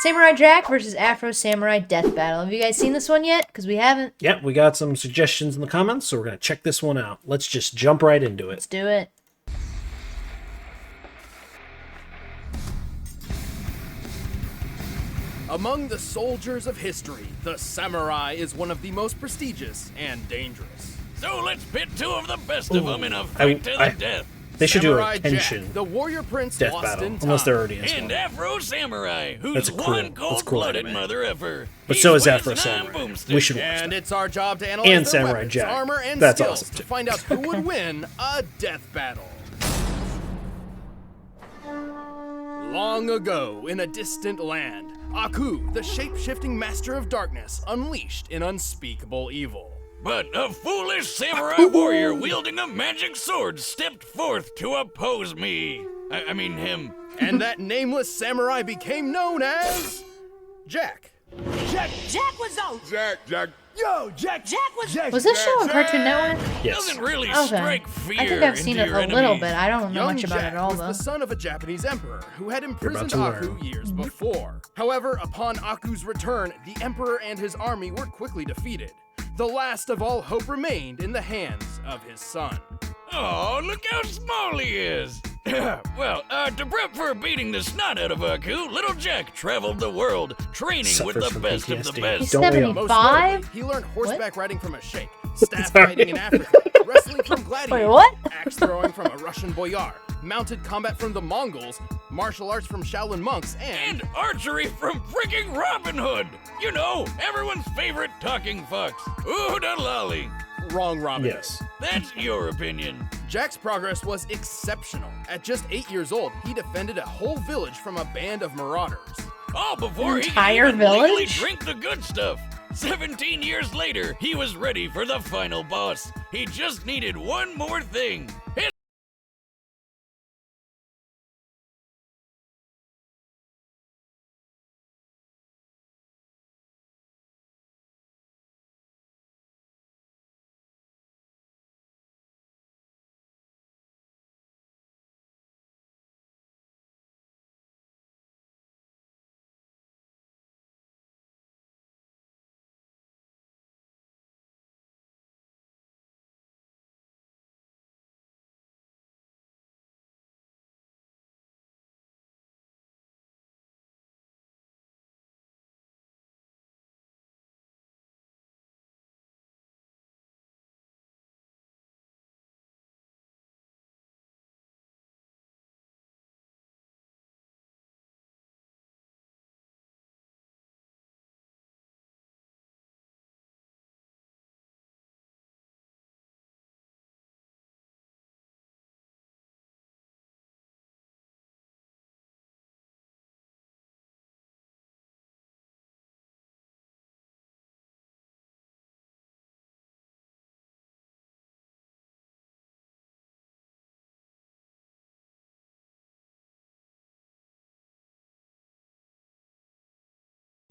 Samurai Jack versus Afro Samurai Death Battle. Have you guys seen this one yet? Because we haven't. Yep, we got some suggestions in the comments, so we're going to check this one out. Let's just jump right into it. Let's do it. Among the soldiers of history, the samurai is one of the most prestigious and dangerous. So let's pit two of the best of them in a fight to the death. They should Samurai do a Kenshin Jack, the warrior prince death lost battle, in time. unless there already is And one. Afro Samurai, who's That's cool. one That's cool cold-blooded anime. mother effer. But He's so is whiz Afro and I'm Samurai. boomstick. We should watch And that. it's our job to analyze And their Samurai weapons, Jack. armor, and That's skills awesome, to too. find out who would win a death battle. Long ago, in a distant land, Aku, the shape-shifting master of darkness, unleashed an unspeakable evil. But a foolish samurai warrior wielding a magic sword stepped forth to oppose me. I mean him. And that nameless samurai became known as Jack. Jack was out. Jack. Yo, Jack was. Was this show on Cartoon Network? Yes. Doesn't really Okay. strike fear I think I've seen into it your a little enemies. bit. I don't know Young much about Jack it at all, was though. the son of a Japanese emperor who had imprisoned to Aku learn. years before. However, upon Aku's return, the emperor and his army were quickly defeated. The last of all hope remained in the hands of his son. Oh, look how small he is. Well, to prep for beating the snot out of Aku, little Jack traveled the world, training with Suffers the from best of PTSD. the best. He's Don't we all? Most 75? notably, he learned horseback riding from a sheikh, staff Sorry. fighting in Africa, wrestling from gladiators, what? axe throwing from a Russian boyar, mounted combat from the Mongols, martial arts from Shaolin monks, and And archery from freaking Robin Hood. You know, everyone's favorite talking fox. Ooh, da lolly. wrong Robin. Yes. That's your opinion. Jack's progress was exceptional. At just 8 years old, he defended a whole village from a band of marauders. All before he entire could even legally village? drink the good stuff. 17 years later, he was ready for the final boss. He just needed one more thing. His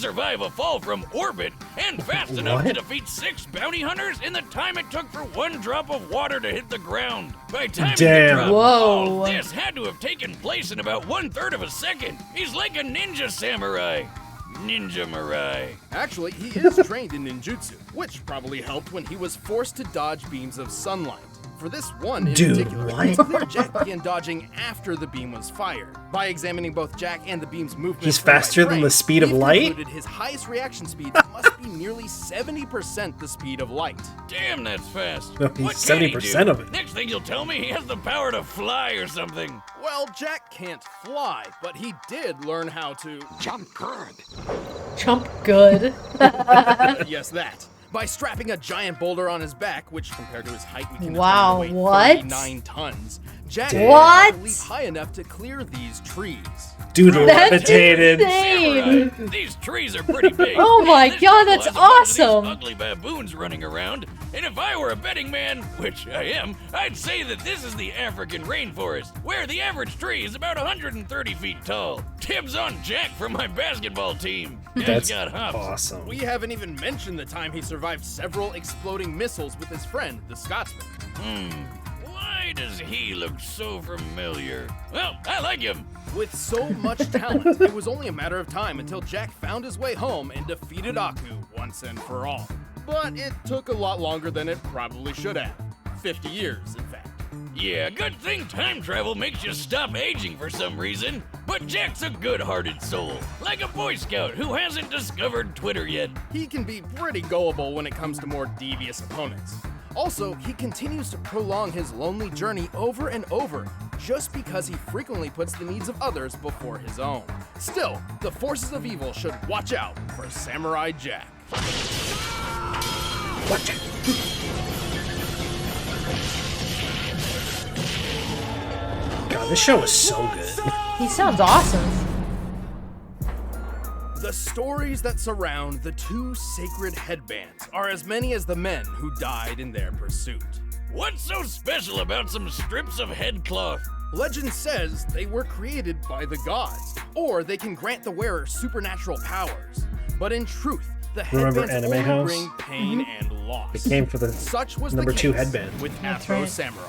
survive a fall from orbit and fast enough to What? defeat 6 bounty hunters in the time it took for one drop of water to hit the ground. By timing Damn. the drop, Whoa. all this had to have taken place in about 1/3 of a second. He's like a ninja samurai. Ninja Mirai. Actually, he is trained in ninjutsu, which probably helped when he was forced to dodge beams of sunlight. For this one in Dude, particular, what? it's clear Jack began dodging after the beam was fired. By examining both Jack and the beam's movement, He's frame by faster than frame, the speed of we've light? concluded his highest reaction speed must be nearly 70% the speed of light. Damn, that's fast. No, he's What can he 70% do? of it. Next thing you'll tell me, he has the power to fly or something. Well, Jack can't fly, but he did learn how to. Jump good. Jump good. Yes, that. By strapping a giant boulder on his back, which compared to his height, we can Wow, determine to weigh what? 39 tons. Jack Damn. What? had to leap high enough to clear these trees. Dude That's levitated. insane. Samurai, these trees are pretty big. Oh my This God, jungle that's has a bunch of these awesome. ugly baboons running around, and if I were a betting man, which I am, I'd say that this is the African rainforest, where the average tree is about 130 feet tall. Tibbs on Jack from my basketball team. Guy's That's got hops. awesome. We haven't even mentioned the time he survived several exploding missiles with his friend, the Scotsman. Why Why does he look so familiar? Well, I like him. With so much talent, it was only a matter of time until Jack found his way home and defeated Aku once and for all. But it took a lot longer than it probably should have. 50 years, in fact. Yeah, good thing time travel makes you stop aging for some reason. But Jack's a good-hearted soul, like a Boy Scout who hasn't discovered Twitter yet. He can be pretty gullible when it comes to more devious opponents. Also, he continues to prolong his lonely journey over and over just because he frequently puts the needs of others before his own. Still, the forces of evil should watch out for Samurai Jack. Watch it. God, this show is so good. He sounds awesome. The stories that surround the two sacred headbands are as many as the men who died in their pursuit. What's so special about some strips of headcloth? Legend says they were created by the gods, or they can grant the wearer supernatural powers. But in truth, the Remember headbands Anime only House? bring pain and loss. It came for the Such was number the 2 case headband. with That's Afro right. Samurai.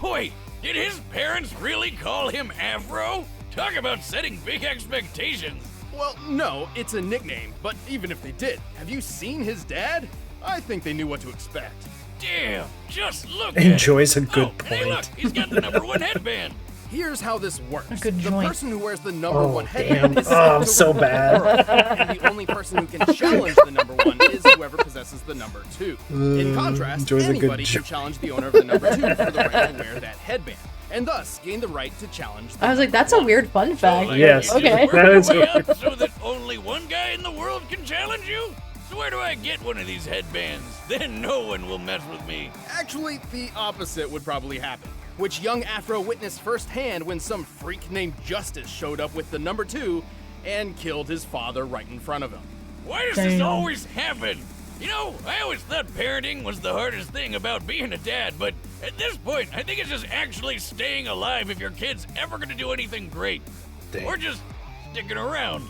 Wait, did his parents really call him Afro? Talk about setting big expectations. Well, no, it's a nickname, but even if they did, have you seen his dad? I think they knew what to expect. Damn, just look at Enjoys a him. good Oh, hey, look, point. he's got the number 1 headband. Here's how this works. A good the joint. person who wears the number Oh, 1 headband damn. is Oh, set to so rule the bad. world, and the only person who can challenge the number 1 is whoever possesses the number 2. In contrast, enjoys a good anybody can joint. challenge the owner of the number 2 for the right to wear that headband, and thus gain the right to challenge the I was like, that's a weird fun fact. Like, Yes. you just Okay. work That your is way weird. up so that only one guy in the world can challenge you? So where do I get one of these headbands? Then no one will mess with me. Actually, the opposite would probably happen, which young Afro witnessed firsthand when some freak named Justice showed up with the number 2 and killed his father right in front of him. Why does this Damn. always happen? You know, I always thought parenting was the hardest thing about being a dad, but at this point, I think it's just actually staying alive if your kid's ever gonna do anything great. Dang. Or just sticking around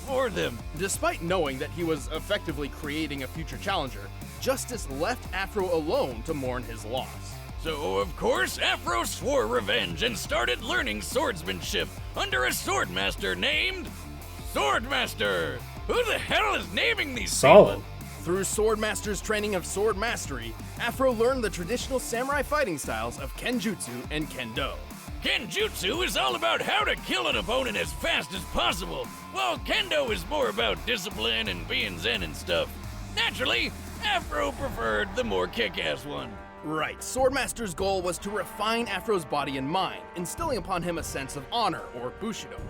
for them. Despite knowing that he was effectively creating a future challenger, Justice left Afro alone to mourn his loss. So, of course, Afro swore revenge and started learning swordsmanship under a swordmaster named Swordmaster. Who the hell is naming these Solid. people? Through Swordmaster's training of sword mastery, Afro learned the traditional samurai fighting styles of Kenjutsu and Kendo. Kenjutsu is all about how to kill an opponent as fast as possible, while Kendo is more about discipline and being zen and stuff. Naturally, Afro preferred the more kick-ass one. Right, Swordmaster's goal was to refine Afro's body and mind, instilling upon him a sense of honor, or Bushido.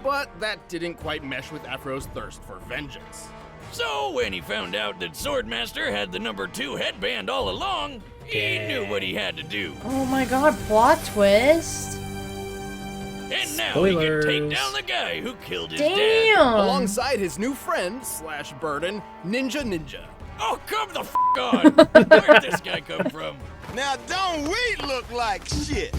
But that didn't quite mesh with Afro's thirst for vengeance. So when he found out that Swordmaster had the number 2 headband all along, he knew what he had to do. Oh my god, plot twist. And now he can take Spoilers. down the guy who killed his dad. Damn. Alongside his new friend, / burden, Ninja. Oh, come the f*** on! Where'd this guy come from? Now don't we look like shit?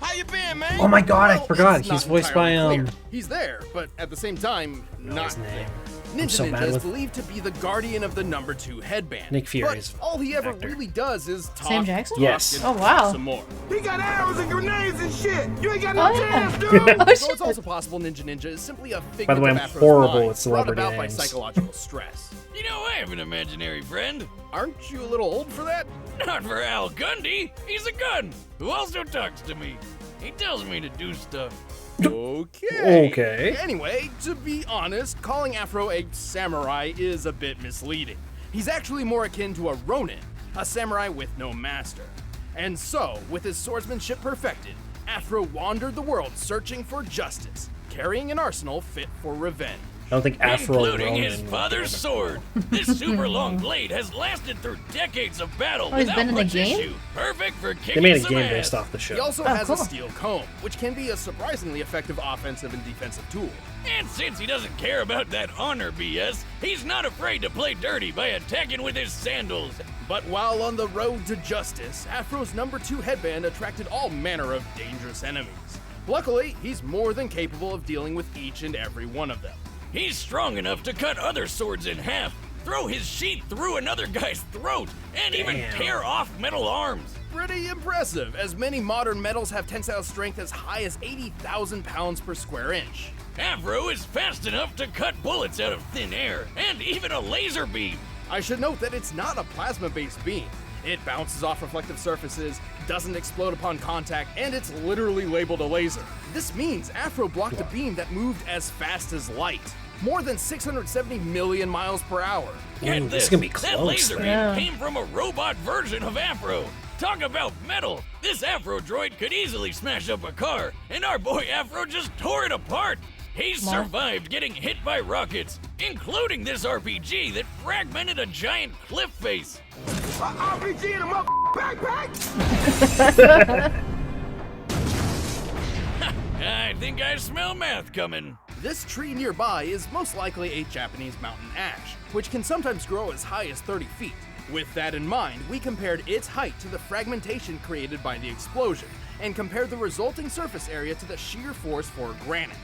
How you been, man? Oh my god, I Well, forgot. it's He's not voiced by entirely clear. He's there, but at the same time, not his name. there. I'm Ninja so bad is with- believed to be the guardian of the number 2 headband. Nick Fury's but all he ever actor. really does is talk, Sam Jackson? Yes. and Oh, wow. some more. He got arrows and grenades and shit. You ain't got no Oh, yeah. chance, dude. Oh, Though it's shit. also possible Ninja is simply a figment By the way, of I'm Afro's horrible mind, with celebrity brought about names. by psychological stress. You know, I have an imaginary friend. Aren't you a little old for that? Not for Al Gundy. He's a gun who also talks to me. He tells me to do stuff. Okay. Okay. Anyway, to be honest, calling Afro a samurai is a bit misleading. He's actually more akin to a ronin, a samurai with no master. And so, with his swordsmanship perfected, Afro wandered the world searching for justice, carrying an arsenal fit for revenge. I don't think Afro including Ronin his would father's do it. sword. This super long blade has lasted through decades of battle Oh, he's without been in the much game? issue. Perfect for They kicking made a some game ass. based off the show. He also Oh, has cool. a steel comb, which can be a surprisingly effective offensive and defensive tool. And since he doesn't care about that honor BS, he's not afraid to play dirty by attacking with his sandals. But while on the road to justice, Afro's number 2 headband attracted all manner of dangerous enemies. Luckily, he's more than capable of dealing with each and every one of them. He's strong enough to cut other swords in half, throw his sheath through another guy's throat, and even tear off metal arms. Pretty impressive, as many modern metals have tensile strength as high as 80,000 pounds per square inch. Afro is fast enough to cut bullets out of thin air, and even a laser beam. I should note that it's not a plasma-based beam. It bounces off reflective surfaces, doesn't explode upon contact, and it's literally labeled a laser. This means Afro blocked a beam that moved as fast as light, more than 670 million miles per hour. Get this is gonna be That close, laser beam man. came from a robot version of Afro. Talk about metal! This Afro droid could easily smash up a car, and our boy Afro just tore it apart. He's survived getting hit by rockets, including this RPG that fragmented a giant cliff face. RPG in a backpack? I think I smell math coming. This tree nearby is most likely a Japanese mountain ash, which can sometimes grow as high as 30 feet. With that in mind, we compared its height to the fragmentation created by the explosion, and compared the resulting surface area to the shear force for granite.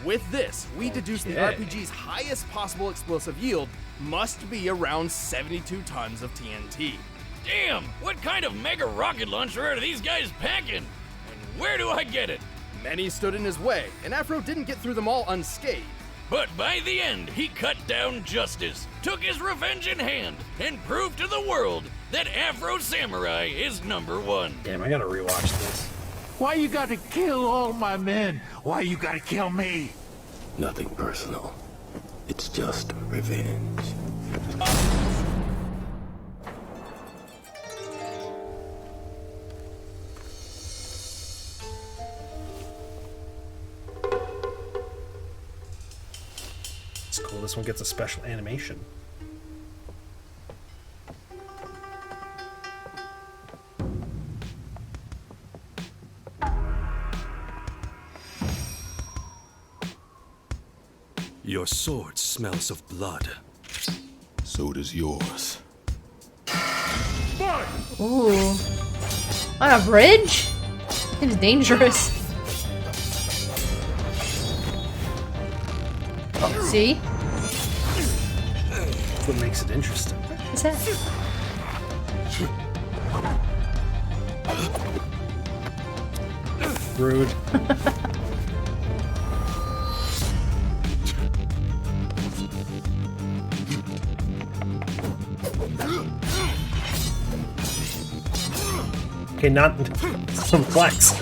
With this, we deduced the RPG's highest possible explosive yield must be around 72 tons of TNT. Damn, what kind of mega rocket launcher are these guys packing? And where do I get it? Many stood in his way, and Afro didn't get through them all unscathed. But by the end, he cut down justice, took his revenge in hand, and proved to the world that Afro Samurai is #1. Damn, I gotta rewatch this. Why you gotta kill all my men? Why you gotta kill me? Nothing personal. It's just revenge. It's cool. This one gets a special animation. Your sword smells of blood. So does yours. Ooh. On a bridge? It's dangerous. See? That's what makes it interesting. What's that? Rude. Okay, not some flex.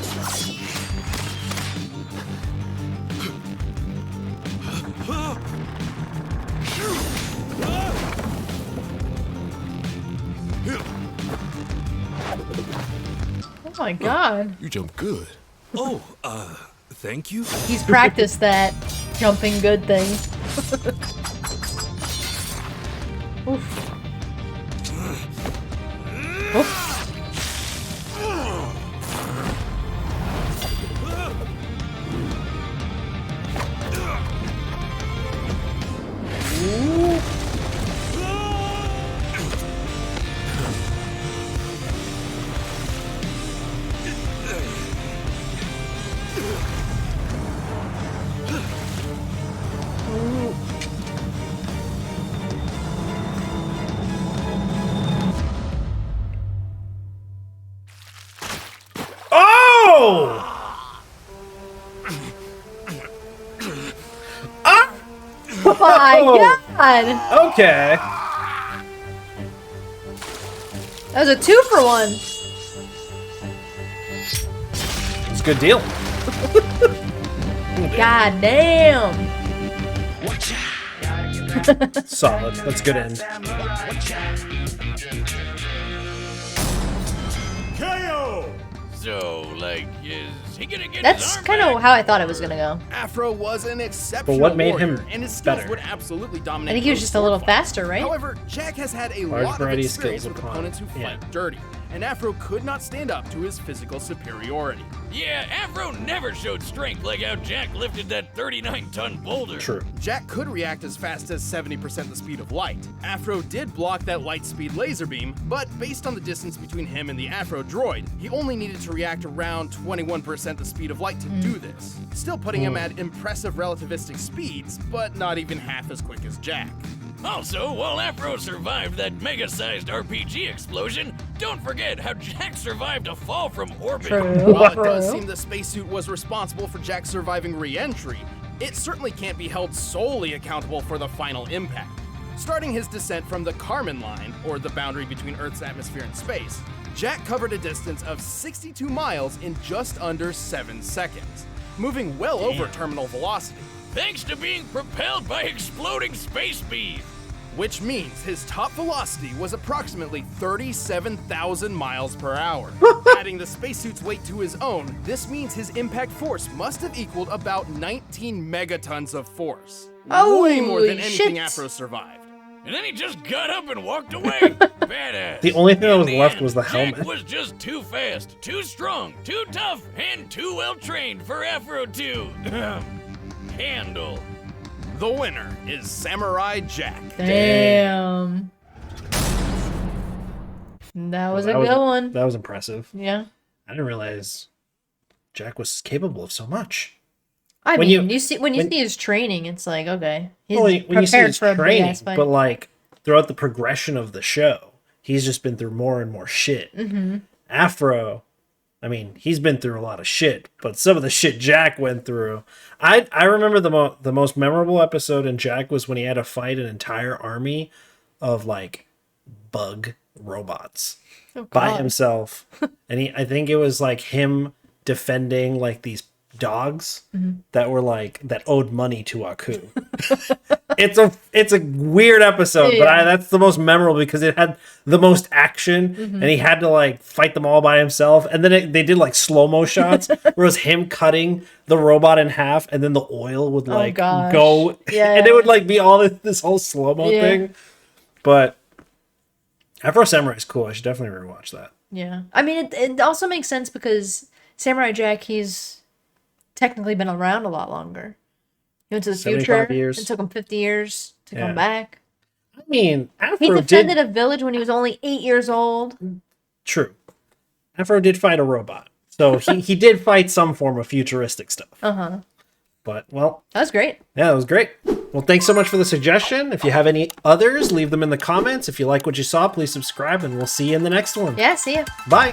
Oh my god. You jump good. Oh, thank you. He's practiced that jumping good thing. Oof. Oof. Oh my god! Okay. That was a 2-for-1. It's a good deal. God damn. Solid. That's a good end. KO! So, like, is he gonna get That's his arm kind back? of how I thought it was gonna go. Afro was an exceptional But what made warrior, him and his skills better? would absolutely dominate. I think he was most just a little sword fights. faster, right? However, Jack has had a Large lot of variety of experience skills with upon- opponents who yeah. fight dirty, and Afro could not stand up to his physical superiority. Yeah, Afro never showed strength like how Jack lifted that 39-ton boulder. True. Jack could react as fast as 70% the speed of light. Afro did block that light speed laser beam, but based on the distance between him and the Afro droid, he only needed to react around 21% the speed of light to do this, still putting him at impressive relativistic speeds, but not even half as quick as Jack. Also, while Afro survived that mega-sized RPG explosion, don't forget how Jack survived a fall from orbit. True. While it does seem the spacesuit was responsible for Jack's surviving re-entry, it certainly can't be held solely accountable for the final impact. Starting his descent from the Kármán line, or the boundary between Earth's atmosphere and space, Jack covered a distance of 62 miles in just under 7 seconds, moving well over terminal velocity. Thanks to being propelled by exploding space speed. Which means his top velocity was approximately 37,000 miles per hour. Adding the spacesuit's weight to his own, this means his impact force must have equaled about 19 megatons of force. Way more than Holy anything shit. Afro survived. And then he just got up and walked away. Badass. The only thing that In was the left end, was the Jack helmet. was just too fast, too strong, too tough, and too well trained for Afro to handle. The winner is Samurai Jack. Damn. That was a good one. That was impressive. Yeah. I didn't realize Jack was capable of so much. I When mean, you- see his training, it's like, okay, he's Well, when you see prepared his for a big training, ass fight. but like throughout the progression of the show, he's just been through more and more shit. Mm-hmm. Afro, I mean, he's been through a lot of shit, but some of the shit Jack went through. I remember the most memorable episode in Jack was when he had to fight an entire army of like bug robots by God. himself, and I think it was like him defending like these dogs that were like that owed money to Aku. it's a weird episode, but Yeah. that's the most memorable because it had the most action, and he had to like fight them all by himself. And then they did like slow mo shots where it was him cutting the robot in half, and then the oil would like gosh. go, Yeah. and it would like be all this whole slow mo Yeah. thing. But Afro Samurai is cool. I should definitely rewatch that. Yeah. I mean, it also makes sense because Samurai Jack, he's technically been around a lot longer. He went to the 75 future. years. It took him 50 years to Yeah. come back. I mean, He Afro defended did a village when he was only 8 years old. true. Afro did fight a robot, so he did fight some form of futuristic stuff. Uh-huh. But well, That was great. yeah, that was great. Well, thanks so much for the suggestion. If you have any others, leave them in the comments. If you like what you saw, please subscribe, and we'll see you in the next one. Yeah, see ya. Bye.